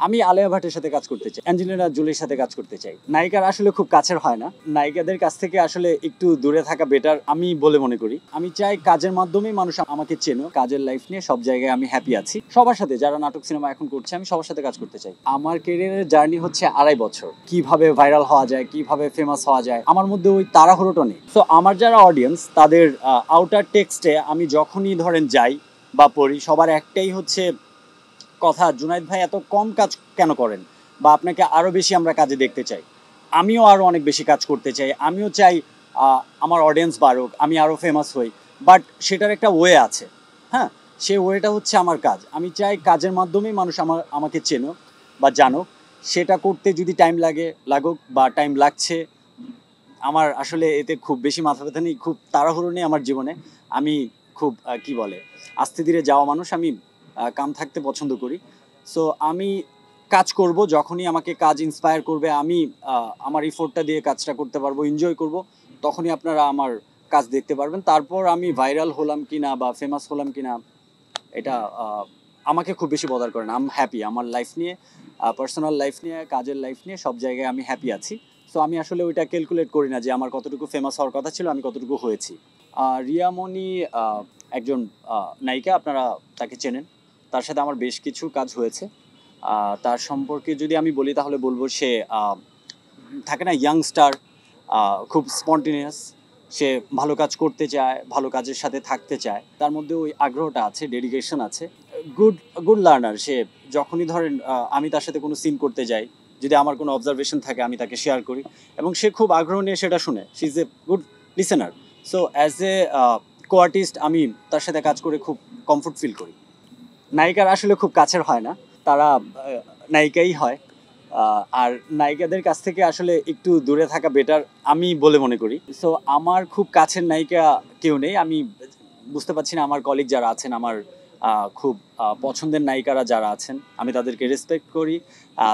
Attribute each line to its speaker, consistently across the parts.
Speaker 1: আমি আলিয়া ভাটের সাথে কাজ করতে চাই, অ্যাঞ্জেলিনা জোলির সাথে কাজ করতে চাই। নায়িকার আসলে খুব কাছের হয় না, নায়িকাদের কাছ থেকে আসলে একটু দূরে থাকা বেটার আমি বলে মনে করি। আমি চাই কাজের মাধ্যমেই মানুষ আমাকে চেনো, কাজের লাইফ নিয়ে সব জায়গায় আমি হ্যাপি আছি। সবার সাথে যারা নাটক সিনেমা এখন করছে আমি সবার সাথে কাজ করতে চাই। আমার ক্যারিয়ারের জার্নি হচ্ছে 2.5 বছর। কিভাবে ভাইরাল হওয়া যায়, কিভাবে ফেমাস হওয়া যায়, আমার মধ্যে ওই তাড়াহুড়োটা নেই। সো আমার যারা অডিয়েন্স তাদের আউটার টেক্সটে আমি যখনই ধরেন যাই বা পড়ি, সবার একটাই হচ্ছে কথা, জুনায়েদ ভাই এত কম কাজ কেন করেন, বা আপনাকে আরও বেশি আমরা কাজে দেখতে চাই। আমিও আরও অনেক বেশি কাজ করতে চাই, আমিও চাই আমার অডিয়েন্স বাড়ুক, আমি আরও ফেমাস হই। বাট সেটার একটা ওয়ে আছে, হ্যাঁ, সেই ওয়েটা হচ্ছে আমার কাজ। আমি চাই কাজের মাধ্যমেই মানুষ আমাকে চেনো বা জানো। সেটা করতে যদি টাইম লাগুক বা টাইম লাগছে, আমার আসলে এতে খুব বেশি মাথা ব্যথা নেই, খুব তাড়াহুড়ো নেই আমার জীবনে। আমি খুব কি বলে আস্তে ধীরে যাওয়া মানুষ। আমি কাম থাকতে পছন্দ করি। সো আমি কাজ করব যখনই আমাকে কাজ ইন্সপায়ার করবে, আমি আমার ইফোর্টটা দিয়ে কাজটা করতে পারবো, এনজয় করব, তখনই আপনারা আমার কাজ দেখতে পারবেন। তারপর আমি ভাইরাল হলাম কিনা বা ফেমাস হলাম কিনা এটা আমাকে খুব বেশি বদার করে না। আমি হ্যাপি আমার লাইফ নিয়ে, পার্সোনাল লাইফ নিয়ে, কাজের লাইফ নিয়ে, সব জায়গায় আমি হ্যাপি আছি। সো আমি আসলে ওইটা ক্যালকুলেট করি না যে আমার কতটুকু ফেমাস হওয়ার কথা ছিল, আমি কতটুকু হয়েছি। রিয়া মনি একজন নায়িকা, আপনারা তাকে চেনেন। তার সাথে আমার বেশ কিছু কাজ হয়েছে। তার সম্পর্কে যদি আমি বলি তাহলে বলবো সে থাকে না ইয়াংস্টার, খুব স্পন্টেনিয়াস। সে ভালো কাজ করতে চায়, ভালো কাজের সাথে থাকতে চায়, তার মধ্যে ওই আগ্রহটা আছে, ডেডিকেশন আছে। গুড গুড লার্নার সে। যখনই ধরেন আমি তার সাথে কোনো সিন করতে যাই, যদি আমার কোনো অবজারভেশন থাকে আমি তাকে শেয়ার করি এবং সে খুব আগ্রহ নিয়ে সেটা শুনে। She is a good listener. So as a co artist আমি তার সাথে কাজ করে খুব কমফোর্ট ফিল করি। নায়িকার আসলে খুব কাছের হয় না, তারা নায়িকাই হয়। আর নায়িকাদের কাছ থেকে আসলে একটু দূরে থাকা বেটার আমি বলে মনে করি। সো আমার খুব কাছের নায়িকা কেউ নেই। আমি বুঝতে পারছি না আমার কলিগ যারা আছেন, আমার খুব পছন্দের নায়িকারা যারা আছেন, আমি তাদেরকে রেসপেক্ট করি,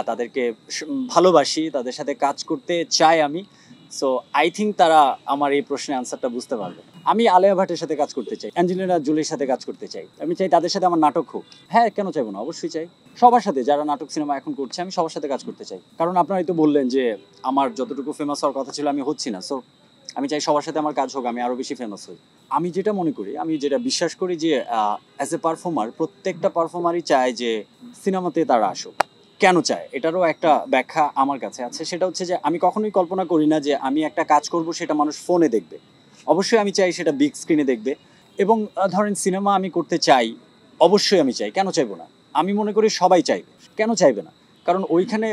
Speaker 1: তাদেরকে ভালোবাসি, তাদের সাথে কাজ করতে চাই আমি। সো আই থিঙ্ক তারা আমার এই প্রশ্নের আনসারটা বুঝতে পারবে। আমি আলিয়া ভাটের সাথে কাজ করতে চাই, অ্যাঞ্জেলিনা জোলির সাথে কাজ করতে চাই। আমি চাই তাদের সাথে আমার নাটক হোক। হ্যাঁ, কেন চাইবো না, অবশ্যই চাই। সবার সাথে যারা নাটক সিনেমা এখন করছে আমি সবার সাথে কাজ করতে চাই। কারণ আপনারাই তো বললেন যে আমার যতটুকু ফেমাস হওয়ার কথা ছিল আমি হচ্ছি না। সো আমি চাই সবার সাথে আমার কাজ হোক, আমি আরও বেশি ফেমাস হই। আমি যেটা মনে করি, আমি যেটা বিশ্বাস করি যে অ্যাজ এ পারফর্মার প্রত্যেকটা পারফর্মারই চায় যে সিনেমাতে তারা আসুক। কেন চায় এটারও একটা ব্যাখ্যা আমার কাছে আছে। সেটা হচ্ছে যে আমি কখনোই কল্পনা করি না যে আমি একটা কাজ করব সেটা মানুষ ফোনে দেখবে। অবশ্যই আমি চাই সেটা বিগ স্ক্রিনে দেখবে। এবং ধরেন সিনেমা আমি করতে চাই, অবশ্যই আমি চাই, কেন চাইবো না। আমি মনে করি সবাই চাইবে, কেন চাইবে না। কারণ ওইখানে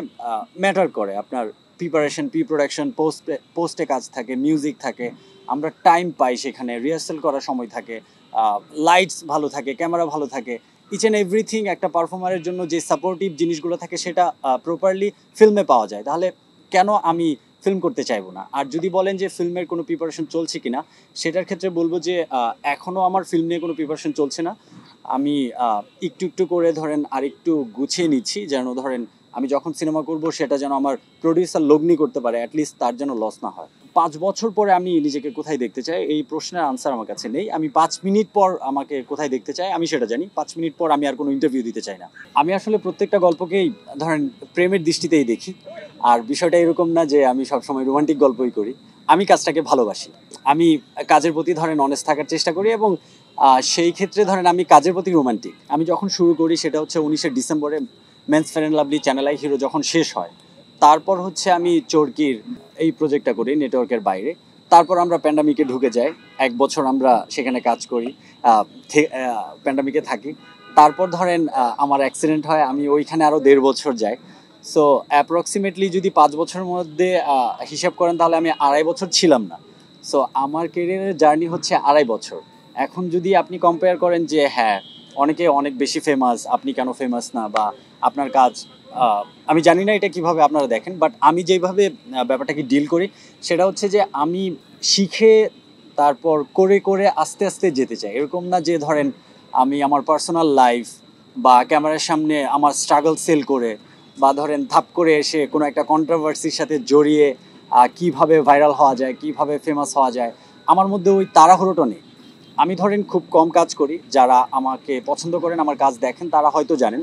Speaker 1: ম্যাটার করে আপনার প্রিপারেশন, প্রি প্রোডাকশন, পোস্টে কাজ থাকে, মিউজিক থাকে, আমরা টাইম পাই, সেখানে রিহার্সাল করার সময় থাকে, লাইটস ভালো থাকে, ক্যামেরা ভালো থাকে, ইচ অ্যান্ড এভরিথিং। একটা পারফর্মারের জন্য যে সাপোর্টিভ জিনিসগুলো থাকে সেটা প্রপারলি ফিল্মে পাওয়া যায়। তাহলে কেন আমি ফিল্ম করতে চাইবো না। আর যদি বলেন যে ফিল্মের কোনো প্রিপারেশন চলছে কিনা, সেটার ক্ষেত্রে বলবো যে এখনও আমার ফিল্ম নিয়ে কোনো প্রিপারেশন চলছে না। আমি একটু একটু করে ধরেন আর একটু গুছিয়ে নিচ্ছি, যেন ধরেন আমি যখন সিনেমা করব সেটা যেন আমার প্রডিউসার লগ্নি করতে পারে, অ্যাটলিস্ট তার যেন লস না হয়। 5 বছর পরে আমি নিজেকে কোথায় দেখতে চাই এই প্রশ্নের আনসার আমার কাছে নেই। আমি 5 মিনিট পর আমাকে কোথায় দেখতে চাই আমি সেটা জানি। 5 মিনিট পর আমি আর কোনো ইন্টারভিউ দিতে চাই না। আমি আসলে প্রত্যেকটা গল্পকেই ধরেন প্রেমের দৃষ্টিতেই দেখি। আর বিষয়টা এরকম না যে আমি সবসময় রোমান্টিক গল্পই করি। আমি কাজটাকে ভালোবাসি। আমি কাজের প্রতি ধরেন অনেস্ট থাকার চেষ্টা করি এবং সেই ক্ষেত্রে ধরেন আমি কাজের প্রতি রোমান্টিক। আমি যখন শুরু করি সেটা হচ্ছে 19শে ডিসেম্বরে men's Fair and Lovely Channel I hero যখন শেষ হয়, তারপর হচ্ছে আমি চরকির এই প্রজেক্টটা করি নেটওয়ার্কের বাইরে। তারপর আমরা প্যান্ডামিকে ঢুকে যাই, 1 বছর আমরা সেখানে কাজ করি, প্যান্ডামিকে থাকি। তারপর ধরেন আমার অ্যাক্সিডেন্ট হয়, আমি ওইখানে আরও 1.5 বছর যাই। সো অ্যাপ্রক্সিমেটলি যদি 5 বছরের মধ্যে হিসাব করেন তাহলে আমি 2.5 বছর ছিলাম না। সো আমার কেরিয়ারের জার্নি হচ্ছে 2.5 বছর। এখন যদি আপনি কম্পেয়ার করেন যে হ্যাঁ অনেকে অনেক বেশি ফেমাস, আপনি কেন ফেমাস না, বা আপনার কাজ, আমি জানি না এটা কিভাবে আপনারা দেখেন, বাট আমি যেভাবে ব্যাপারটাকে ডিল করি সেটা হচ্ছে যে আমি শিখে তারপর করে করে আস্তে আস্তে যেতে চাই। এরকম না যে ধরেন আমি আমার পার্সোনাল লাইফ বা ক্যামেরার সামনে আমার স্ট্রাগল সেল করে, বা ধরেন ধাপ করে এসে কোনো একটা কন্ট্রোভার্সির সাথে জড়িয়ে কিভাবে ভাইরাল হওয়া যায়, কিভাবে ফেমাস হওয়া যায়, আমার মধ্যে ওই তাড়াহুড়োটা নেই। আমি ধরেন খুব কম কাজ করি, যারা আমাকে পছন্দ করেন, আমার কাজ দেখেন, তারা হয়তো জানেন